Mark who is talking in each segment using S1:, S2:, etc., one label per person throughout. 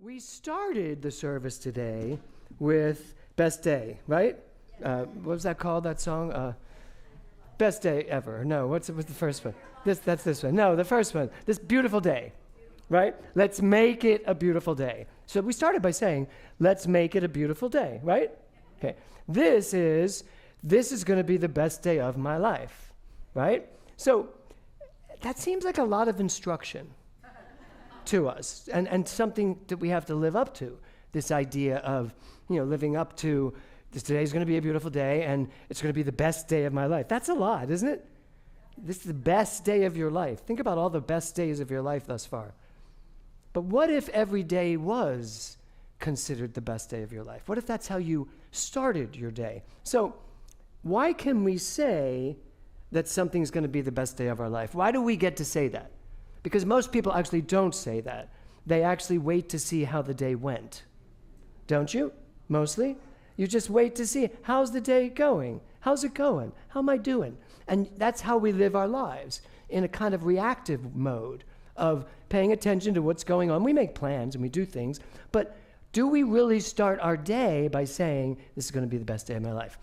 S1: We started the service today with Best Day, right? What was that called, that song? Best Day Ever. No, what's the first one? That's this one. No, the first one. This beautiful day, right? Let's make it a beautiful day. So we started by saying, let's make it a beautiful day, right? Okay. This is going to be the best day of my life, right? So that seems like a lot of instruction to us, and something that we have to live up to. This idea of, living up to this. Today's going to be a beautiful day, and it's going to be the best day of my life. That's a lot, isn't it? This is the best day of your life. Think about all the best days of your life thus far. But what if every day was considered the best day of your life? What if that's how you started your day? So why can we say that something's going to be the best day of our life? Why do we get to say that? Because most people actually don't say that. They actually wait to see how the day went. Don't you? Mostly? You just wait to see, how's the day going? How's it going? How am I doing? And that's how we live our lives, in a kind of reactive mode of paying attention to what's going on. We make plans and we do things, but do we really start our day by saying, this is going to be the best day of my life?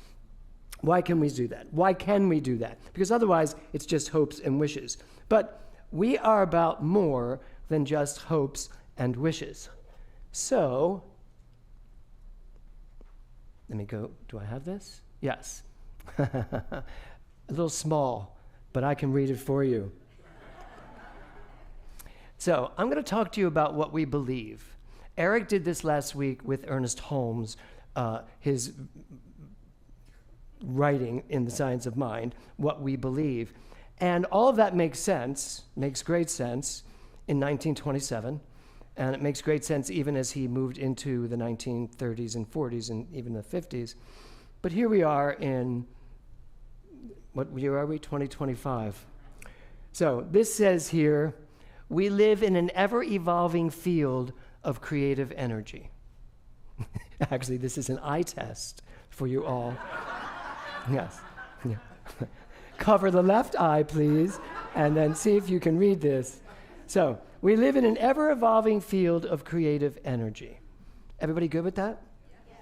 S1: Why can we do that? Why can we do that? Because otherwise, it's just hopes and wishes. But we are about more than just hopes and wishes. So, let me go. Do I have this? Yes. A little small, but I can read it for you. So, I'm going to talk to you about what we believe. Eric did this last week with Ernest Holmes, his writing in The Science of Mind, what we believe. And all of that makes sense, makes great sense in 1927, and it makes great sense even as he moved into the 1930s and 40s and even the 50s. But here we are in, what year are we? 2025. So this says here, we live in an ever-evolving field of creative energy. Actually, this is an eye test for you all. Yes. Yeah. Cover the left eye, please, and then see if you can read this. So, we live in an ever-evolving field of creative energy. Everybody good with that? Yes.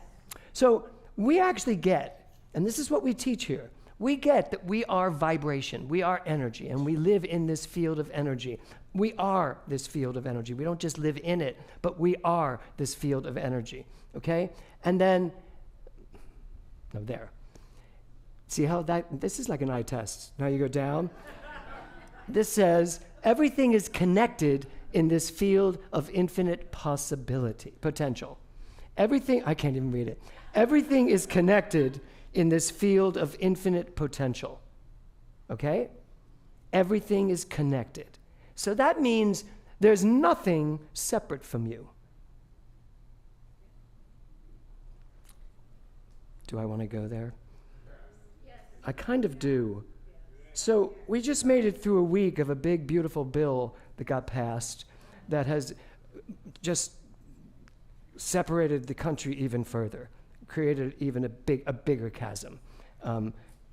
S1: So, we actually get, and this is what we teach here, we get that we are vibration, we are energy, and we live in this field of energy. We are this field of energy. We don't just live in it, but we are this field of energy, okay? And then, no, there. See how this is like an eye test. Now you go down. This says, everything is connected in this field of infinite potential. Everything, I can't even read it. Everything is connected in this field of infinite potential. Okay? Everything is connected. So that means there's nothing separate from you. Do I want to go there? I kind of do. So we just made it through a week of a big, beautiful bill that got passed that has just separated the country even further, created even a bigger chasm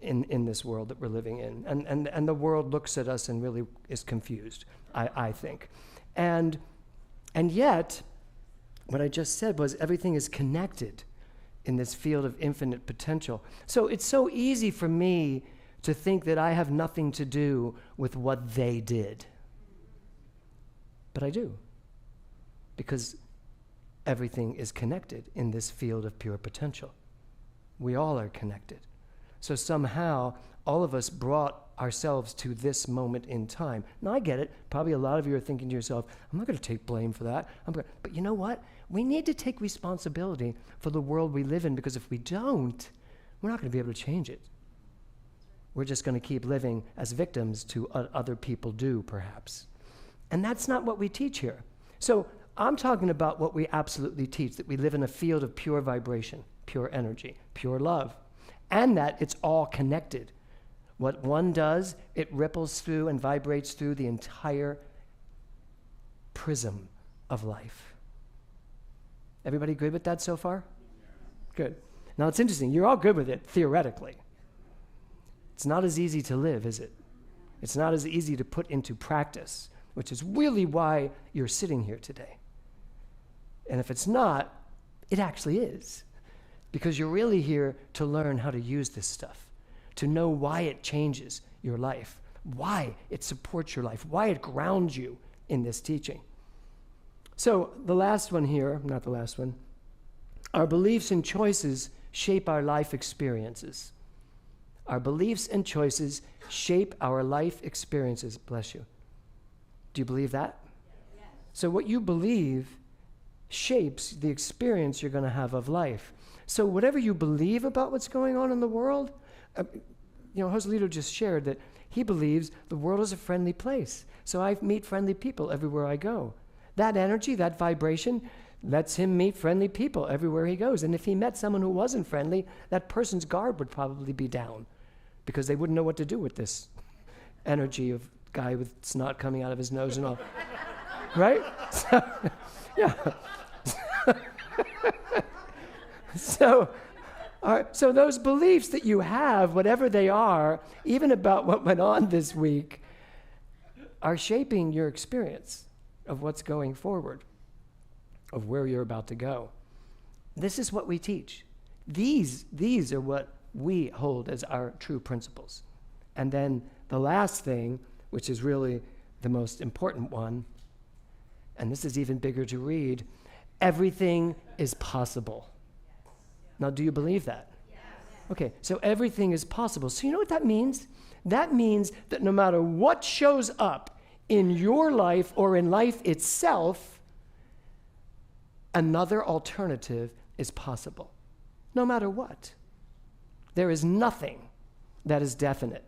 S1: in this world that we're living in. And the world looks at us and really is confused, I think. And yet, what I just said was everything is connected in this field of infinite potential. So it's so easy for me to think that I have nothing to do with what they did. But I do. Because everything is connected in this field of pure potential. We all are connected. So somehow, all of us brought ourselves to this moment in time. Now, I get it. Probably a lot of you are thinking to yourself, I'm not going to take blame for that. But you know what? We need to take responsibility for the world we live in, because if we don't, we're not going to be able to change it. We're just going to keep living as victims to other people do, perhaps. And that's not what we teach here. So I'm talking about what we absolutely teach, that we live in a field of pure vibration, pure energy, pure love, and that it's all connected. What one does, it ripples through and vibrates through the entire prism of life. Everybody good with that so far? Good. Now it's interesting. You're all good with it, theoretically. It's not as easy to live, is it? It's not as easy to put into practice, which is really why you're sitting here today. And if it's not, it actually is. Because you're really here to learn how to use this stuff, to know why it changes your life, why it supports your life, why it grounds you in this teaching. So the last one here, not the last one, our beliefs and choices shape our life experiences. Our beliefs and choices shape our life experiences. Bless you. Do you believe that? Yes. So what you believe shapes the experience you're going to have of life. So whatever you believe about what's going on in the world, Joselito just shared that he believes the world is a friendly place. So I meet friendly people everywhere I go. That energy, that vibration, lets him meet friendly people everywhere he goes. And if he met someone who wasn't friendly, that person's guard would probably be down because they wouldn't know what to do with this energy of guy with snot coming out of his nose and all. Right? So, yeah. So those beliefs that you have, whatever they are, even about what went on this week, are shaping your experience of what's going forward, of where you're about to go. This is what we teach. These are what we hold as our true principles. And then the last thing, which is really the most important one, and this is even bigger to read, everything is possible. Now, do you believe that? Yes. Okay, so everything is possible. So you know what that means? That means that no matter what shows up in your life or in life itself, another alternative is possible. No matter what. There is nothing that is definite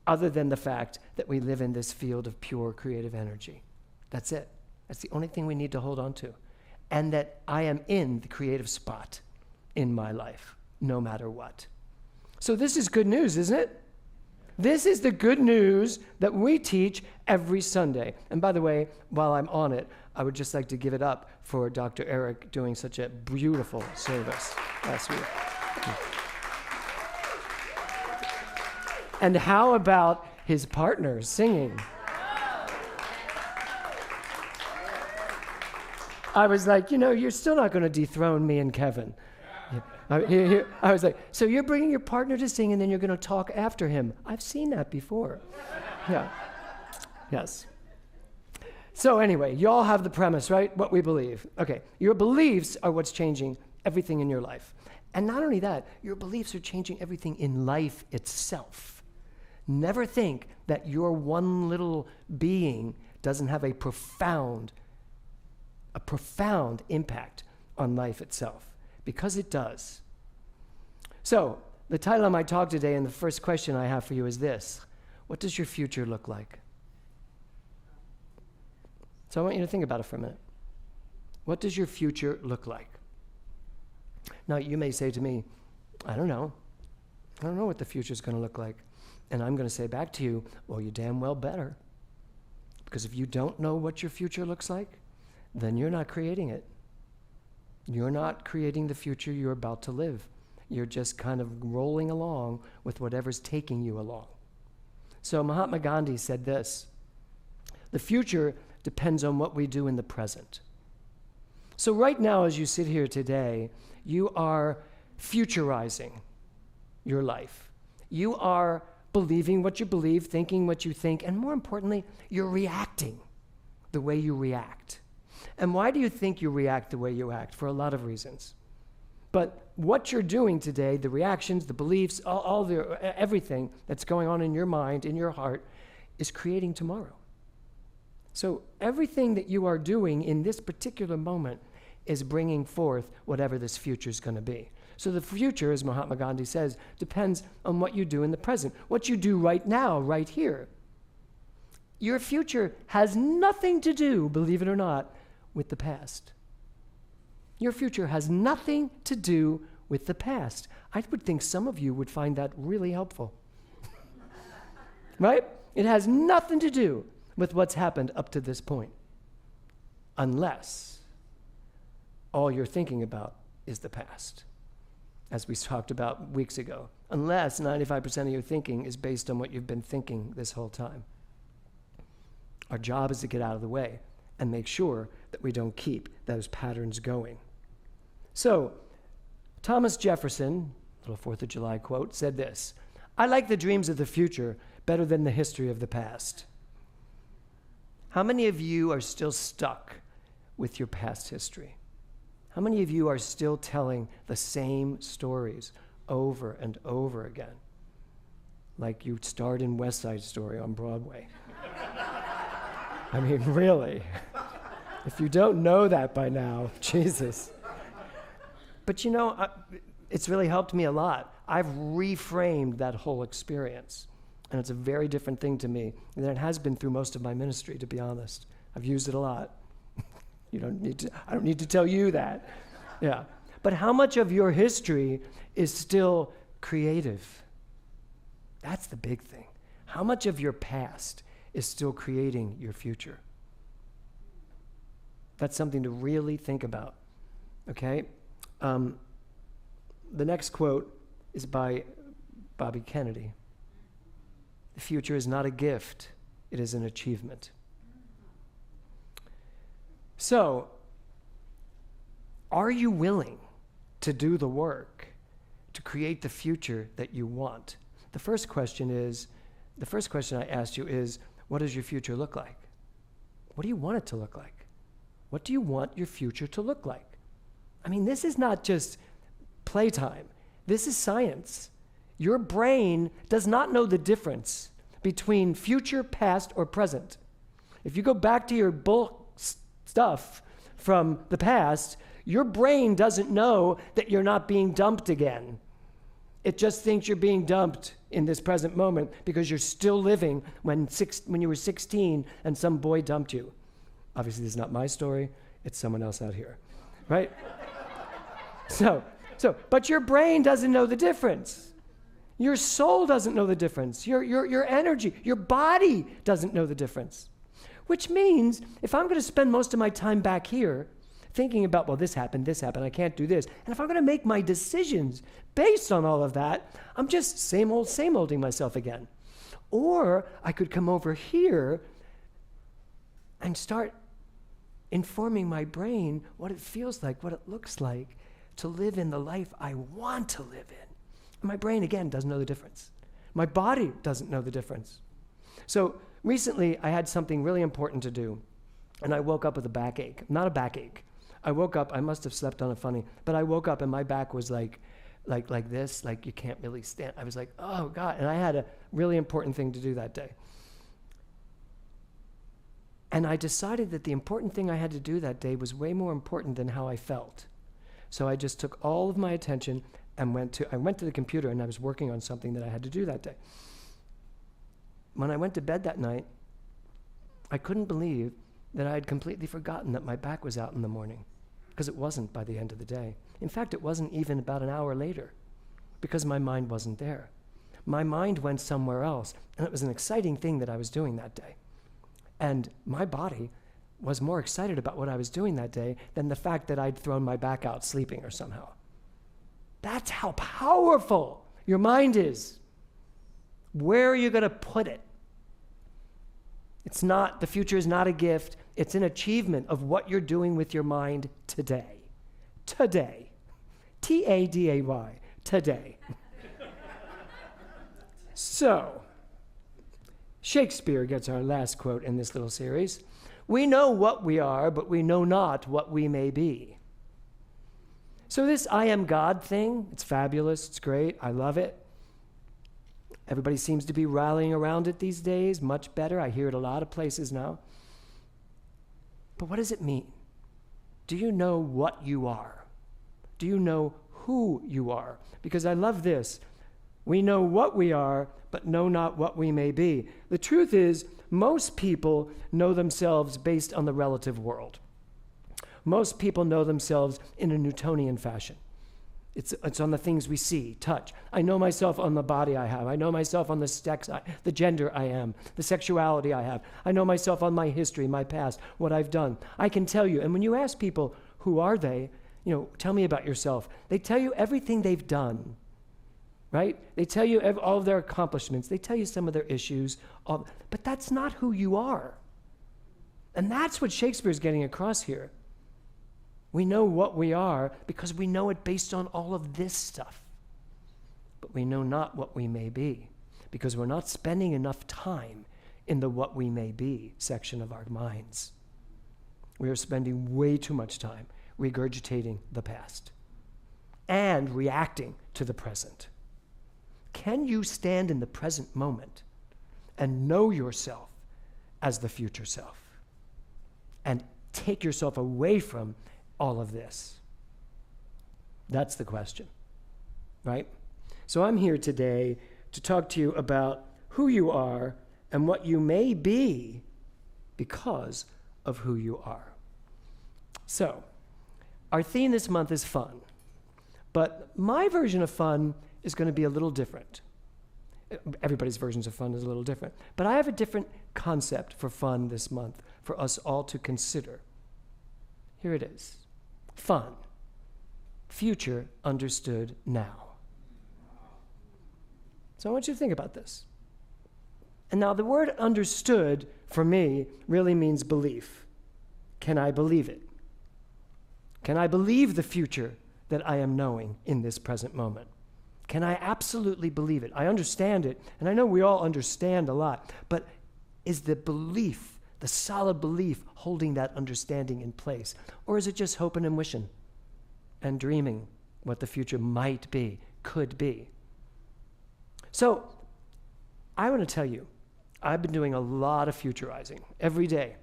S1: other than the fact that we live in this field of pure creative energy. That's it. That's the only thing we need to hold on to. And that I am in the creative spot in my life, no matter what. So this is good news, isn't it? This is the good news that we teach every Sunday. And by the way, while I'm on it, I would just like to give it up for Dr. Eric doing such a beautiful service last week. And how about his partner singing? I was like, you're still not going to dethrone me and Kevin. I was like, so you're bringing your partner to sing and then you're going to talk after him. I've seen that before. Yeah. Yes. So anyway, you all have the premise, right? What we believe. Okay. Your beliefs are what's changing everything in your life. And not only that, your beliefs are changing everything in life itself. Never think that your one little being doesn't have a profound impact on life itself, because it does. So, the title of my talk today and the first question I have for you is this: what does your future look like? So I want you to think about it for a minute. What does your future look like? Now, you may say to me, I don't know. I don't know what the future is going to look like. And I'm going to say back to you, well, you damn well better. Because if you don't know what your future looks like, then you're not creating it. You're not creating the future you're about to live. You're just kind of rolling along with whatever's taking you along. So Mahatma Gandhi said this: the future depends on what we do in the present. So right now, as you sit here today, you are futurizing your life. You are believing what you believe, thinking what you think, and more importantly, you're reacting the way you react. And why do you think you react the way you act? For a lot of reasons. But what you're doing today, the reactions, the beliefs, everything that's going on in your mind, in your heart, is creating tomorrow. So everything that you are doing in this particular moment is bringing forth whatever this future is going to be. So the future, as Mahatma Gandhi says, depends on what you do in the present, what you do right now, right here. Your future has nothing to do, believe it or not, with the past. Your future has nothing to do with the past. I would think some of you would find that really helpful. Right? It has nothing to do with what's happened up to this point, unless all you're thinking about is the past, as we talked about weeks ago, unless 95% of your thinking is based on what you've been thinking this whole time. Our job is to get out of the way and make sure that we don't keep those patterns going. So, Thomas Jefferson, little 4th of July quote, said this: "I like the dreams of the future better than the history of the past." How many of you are still stuck with your past history? How many of you are still telling the same stories over and over again? Like you starred in West Side Story on Broadway. I mean, really. If you don't know that by now, Jesus. But you know, it's really helped me a lot. I've reframed that whole experience. And it's a very different thing to me than it has been through most of my ministry, to be honest. I've used it a lot. I don't need to tell you that. Yeah. But how much of your history is still creative? That's the big thing. How much of your past is still creating your future? That's something to really think about. Okay? The next quote is by Bobby Kennedy. "The future is not a gift, it is an achievement." So, are you willing to do the work to create the future that you want? The first question I asked you is, what does your future look like? What do you want it to look like? What do you want your future to look like? I mean, this is not just playtime. This is science. Your brain does not know the difference between future, past, or present. If you go back to your bulk stuff from the past, your brain doesn't know that you're not being dumped again. It just thinks you're being dumped in this present moment because you're still living when you were 16 and some boy dumped you. Obviously, this is not my story. It's someone else out here, right? But your brain doesn't know the difference. Your soul doesn't know the difference. Your energy, your body doesn't know the difference. Which means if I'm going to spend most of my time back here thinking about, well, this happened, I can't do this, and if I'm going to make my decisions based on all of that, I'm just same olding myself again. Or I could come over here and start informing my brain what it feels like, what it looks like to live in the life I want to live in. My brain, again, doesn't know the difference. My body doesn't know the difference. So recently, I had something really important to do, and I woke up with a backache. Not a backache. I woke up, I must have slept on it funny, but I woke up and my back was like this, like you can't really stand. I was like, oh God, and I had a really important thing to do that day. And I decided that the important thing I had to do that day was way more important than how I felt. So I just took all of my attention and went to the computer and I was working on something that I had to do that day. When I went to bed that night, I couldn't believe that I had completely forgotten that my back was out in the morning, because it wasn't by the end of the day. In fact, it wasn't even about an hour later, because my mind wasn't there. My mind went somewhere else, and it was an exciting thing that I was doing that day. And my body was more excited about what I was doing that day than the fact that I'd thrown my back out sleeping or somehow. That's how powerful your mind is. Where are you going to put it? The future is not a gift. It's an achievement of what you're doing with your mind today. Today. T-A-D-A-Y. Today. So, Shakespeare gets our last quote in this little series. "We know what we are, but we know not what we may be." So this I am God thing, it's fabulous, it's great, I love it. Everybody seems to be rallying around it these days, much better. I hear it a lot of places now. But what does it mean? Do you know what you are? Do you know who you are? Because I love this. We know what we are, but know not what we may be. The truth is, most people know themselves based on the relative world. Most people know themselves in a Newtonian fashion. It's on the things we see, touch. I know myself on the body I have. I know myself on the gender I am, the sexuality I have. I know myself on my history, my past, what I've done. I can tell you. And when you ask people, who are they? Tell me about yourself. They tell you everything they've done, right? They tell you all of their accomplishments. They tell you some of their issues. But that's not who you are. And that's what Shakespeare's getting across here. We know what we are because we know it based on all of this stuff. But we know not what we may be because we're not spending enough time in the what we may be section of our minds. We are spending way too much time regurgitating the past and reacting to the present. Can you stand in the present moment and know yourself as the future self and take yourself away from all of this? That's the question, right? So I'm here today to talk to you about who you are and what you may be because of who you are. So, our theme this month is fun, but my version of fun is going to be a little different. Everybody's versions of fun is a little different, but I have a different concept for fun this month for us all to consider. Here it is. Fun. Future understood now. So I want you to think about this. And now the word understood for me really means belief. Can I believe it? Can I believe the future that I am knowing in this present moment? Can I absolutely believe it? I understand it, and I know we all understand a lot, but is the belief, the solid belief, holding that understanding in place? Or is it just hoping and wishing and dreaming what the future might be, could be? So, I want to tell you, I've been doing a lot of futurizing every day.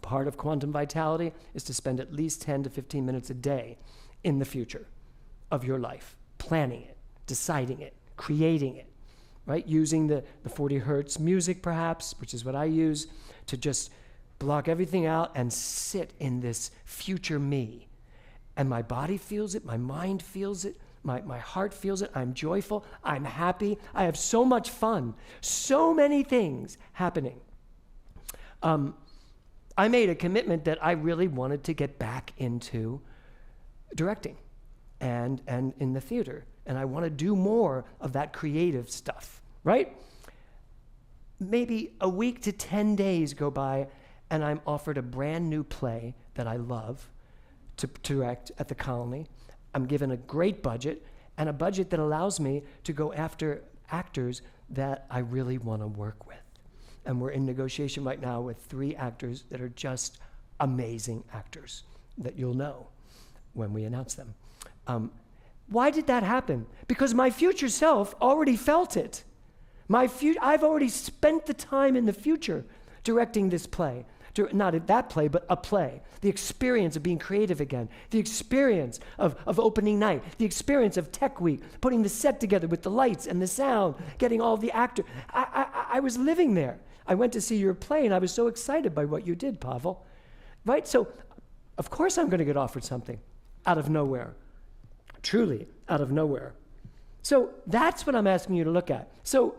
S1: Part of quantum vitality is to spend at least 10 to 15 minutes a day in the future of your life, planning it, deciding it, creating it, right? Using the 40 hertz music perhaps, which is what I use, to just block everything out and sit in this future me. And my body feels it, my mind feels it, my heart feels it, I'm joyful, I'm happy, I have so much fun, so many things happening. I made a commitment that I really wanted to get back into directing and in the theater. And I want to do more of that creative stuff, right? Maybe a week to 10 days go by and I'm offered a brand new play that I love to direct at the Colony. I'm given a great budget and a budget that allows me to go after actors that I really want to work with. And we're in negotiation right now with 3 actors that are just amazing actors that you'll know when we announce them. Why did that happen? Because my future self already felt it. I've already spent the time in the future directing this play. Not that play, but a play. The experience of being creative again. The experience of opening night. The experience of Tech Week, putting the set together with the lights and the sound, getting all the actors. I was living there. I went to see your play, and I was so excited by what you did, Pavel. Right? So, of course I'm going to get offered something out of nowhere. Truly, out of nowhere. So, that's what I'm asking you to look at. So,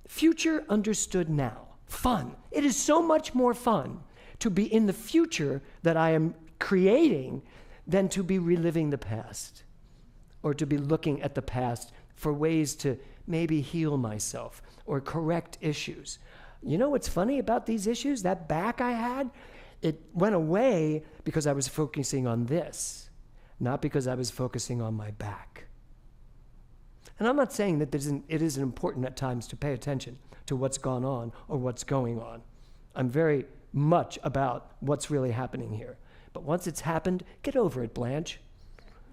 S1: future understood now. Fun. It is so much more fun to be in the future that I am creating than to be reliving the past or to be looking at the past for ways to maybe heal myself or correct issues. You know what's funny about these issues? That back I had, it went away because I was focusing on this, not because I was focusing on my back. And I'm not saying that it isn't important at times to pay attention to what's gone on or what's going on. I'm very much about what's really happening here. But once it's happened, get over it, Blanche.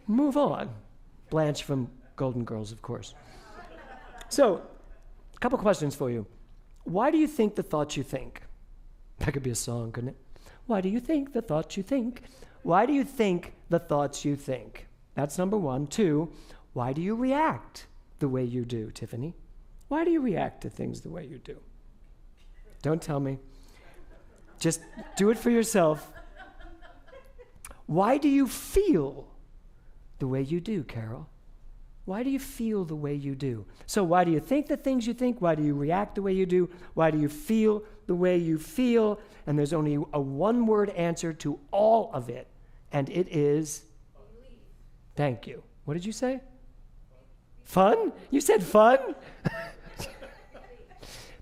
S1: Move on. Blanche from Golden Girls, of course. So, a couple questions for you. Why do you think the thoughts you think? That could be a song, couldn't it? Why do you think the thoughts you think? Why do you think the thoughts you think? That's number 1. 2, why do you react the way you do, Tiffany? Why do you react to things the way you do? Don't tell me. Just do it for yourself. Why do you feel the way you do, Carol? Why do you feel the way you do? So why do you think the things you think? Why do you react the way you do? Why do you feel the way you feel? And there's only a one-word answer to all of it, and it is? Belief. Thank you. What did you say? Fun? You said fun?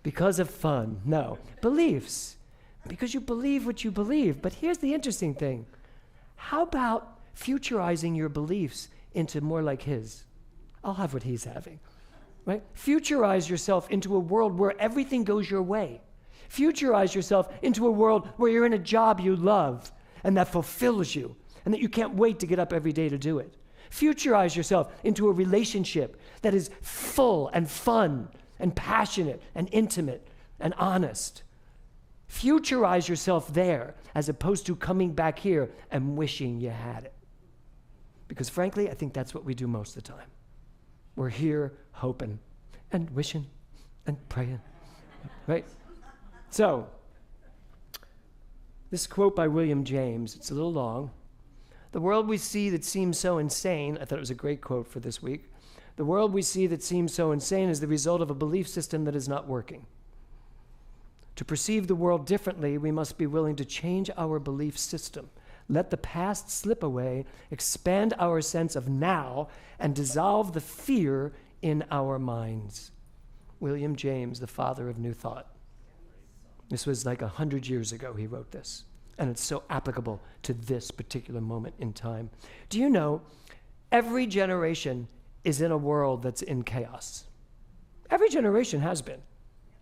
S1: Because of fun. No. Beliefs. because you believe what you believe. But here's the interesting thing. How about futurizing your beliefs into more like his? I'll have what he's having, right? Futurize yourself into a world where everything goes your way. Futurize yourself into a world where you're in a job you love and that fulfills you and that you can't wait to get up every day to do it. Futurize yourself into a relationship that is full and fun and passionate and intimate and honest. Futurize yourself there as opposed to coming back here and wishing you had it. Because frankly, I think that's what we do most of the time. We're here hoping and wishing and praying, right? So, this quote by William James, it's a little long. The world we see that seems so insane, I thought it was a great quote for this week. The world we see that seems so insane is the result of a belief system that is not working. To perceive the world differently, we must be willing to change our belief system. Let the past slip away, expand our sense of now, and dissolve the fear in our minds. William James, the father of New Thought. This was like 100 years ago he wrote this, and it's so applicable to this particular moment in time. Do you know, every generation is in a world that's in chaos. Every generation has been.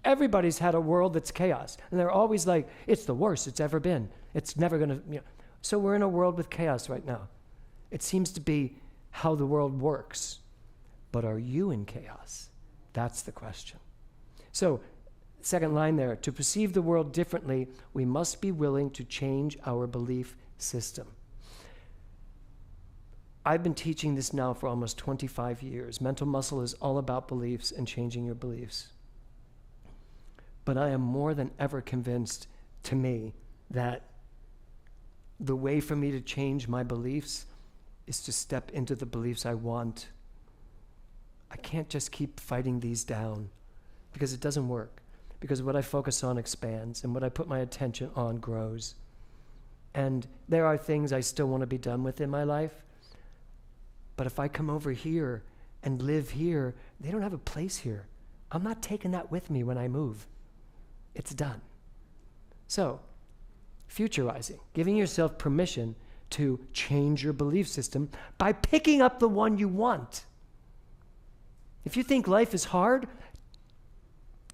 S1: Everybody's had a world that's chaos, and they're always like, it's the worst it's ever been. It's never going to, So we're in a world with chaos right now. It seems to be how the world works. But are you in chaos? That's the question. So, second line there, to perceive the world differently, we must be willing to change our belief system. I've been teaching this now for almost 25 years. Mental muscle is all about beliefs and changing your beliefs. But I am more than ever convinced, to me, that the way for me to change my beliefs is to step into the beliefs I want. I can't just keep fighting these down because it doesn't work. Because what I focus on expands and what I put my attention on grows. And there are things I still want to be done with in my life. But if I come over here and live here, they don't have a place here. I'm not taking that with me when I move. It's done. So, futurizing, giving yourself permission to change your belief system by picking up the one you want. If you think life is hard,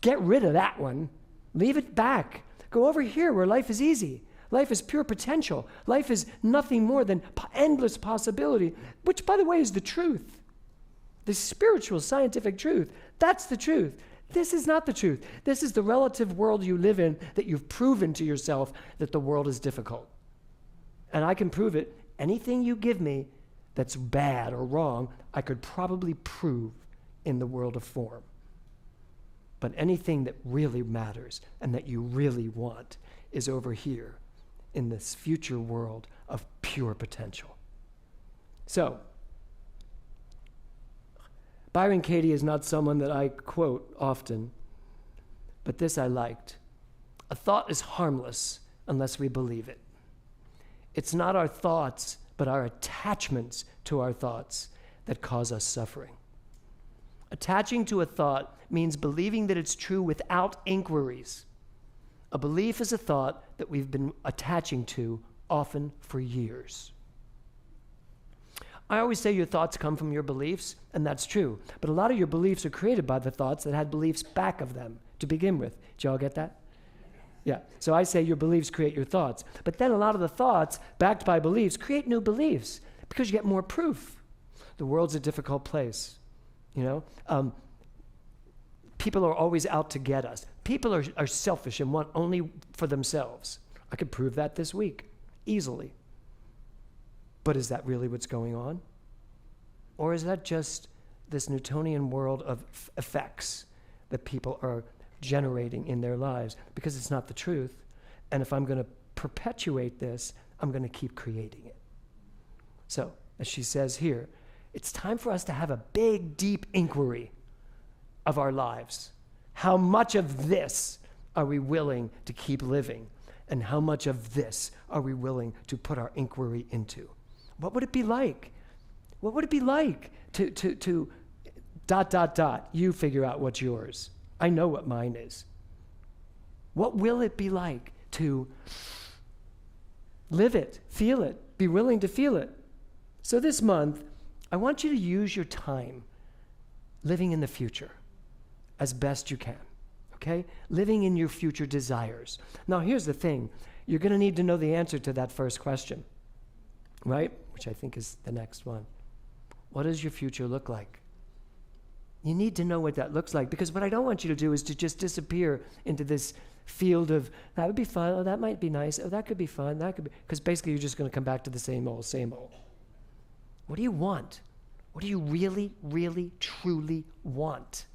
S1: get rid of that one. Leave it back. Go over here where life is easy. Life is pure potential. Life is nothing more than endless possibility, which, by the way, is the truth. The spiritual, scientific truth. That's the truth. This is not the truth. This is the relative world you live in that you've proven to yourself that the world is difficult. And I can prove it. Anything you give me that's bad or wrong, I could probably prove in the world of form. But anything that really matters and that you really want is over here in this future world of pure potential. So, Byron Katie is not someone that I quote often, but this I liked. A thought is harmless unless we believe it. It's not our thoughts, but our attachments to our thoughts that cause us suffering. Attaching to a thought means believing that it's true without inquiries. A belief is a thought that we've been attaching to often for years. I always say your thoughts come from your beliefs, and that's true. But a lot of your beliefs are created by the thoughts that had beliefs back of them to begin with. Did you all get that? Yeah. So I say your beliefs create your thoughts. But then a lot of the thoughts backed by beliefs create new beliefs because you get more proof. The world's a difficult place. People are always out to get us. People are selfish and want only for themselves. I could prove that this week, easily. But is that really what's going on? Or is that just this Newtonian world of effects that people are generating in their lives? Because it's not the truth. And if I'm going to perpetuate this, I'm going to keep creating it. So, as she says here, it's time for us to have a big, deep inquiry of our lives. How much of this are we willing to keep living? And how much of this are we willing to put our inquiry into? What would it be like? What would it be like to ... You figure out what's yours. I know what mine is. What will it be like to live it, feel it, be willing to feel it. So this month, I want you to use your time living in the future as best you can, okay? Living in your future desires. Now, here's the thing. You're going to need to know the answer to that first question, right? Which I think is the next one. What does your future look like? You need to know what that looks like, because what I don't want you to do is to just disappear into this field of, that would be fun, oh, that might be nice, oh, that could be fun, that could be, because basically you're just going to come back to the same old, same old. What do you want? What do you really, really, truly want?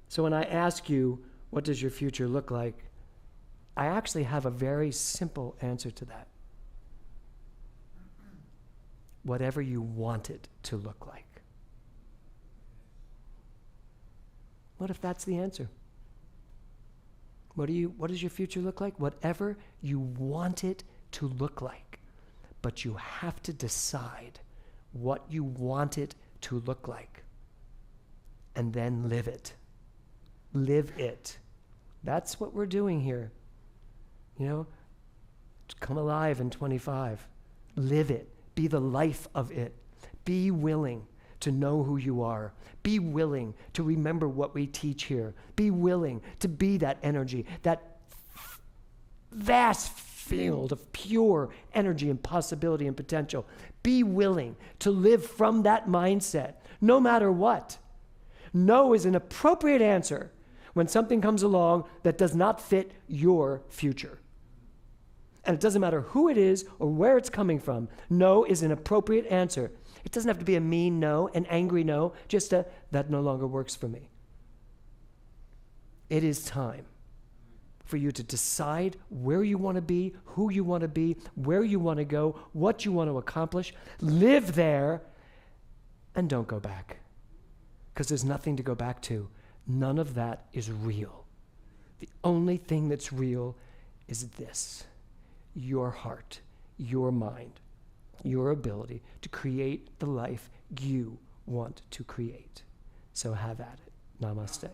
S1: So when I ask you, what does your future look like? I actually have a very simple answer to that. Whatever you want it to look like. What if that's the answer? What does your future look like? Whatever you want it to look like. But you have to decide what you want it to look like. And then live it. Live it. That's what we're doing here. You know, come alive in 25. Live it. Be the life of it. Be willing to know who you are. Be willing to remember what we teach here. Be willing to be that energy, that vast field of pure energy and possibility and potential. Be willing to live from that mindset, no matter what. No is an appropriate answer when something comes along that does not fit your future. And it doesn't matter who it is or where it's coming from. No is an appropriate answer. It doesn't have to be a mean no, an angry no, just a, that no longer works for me. It is time for you to decide where you want to be, who you want to be, where you want to go, what you want to accomplish. Live there and don't go back, because there's nothing to go back to. None of that is real. The only thing that's real is this: your heart, your mind, your ability to create the life you want to create. So have at it. Namaste.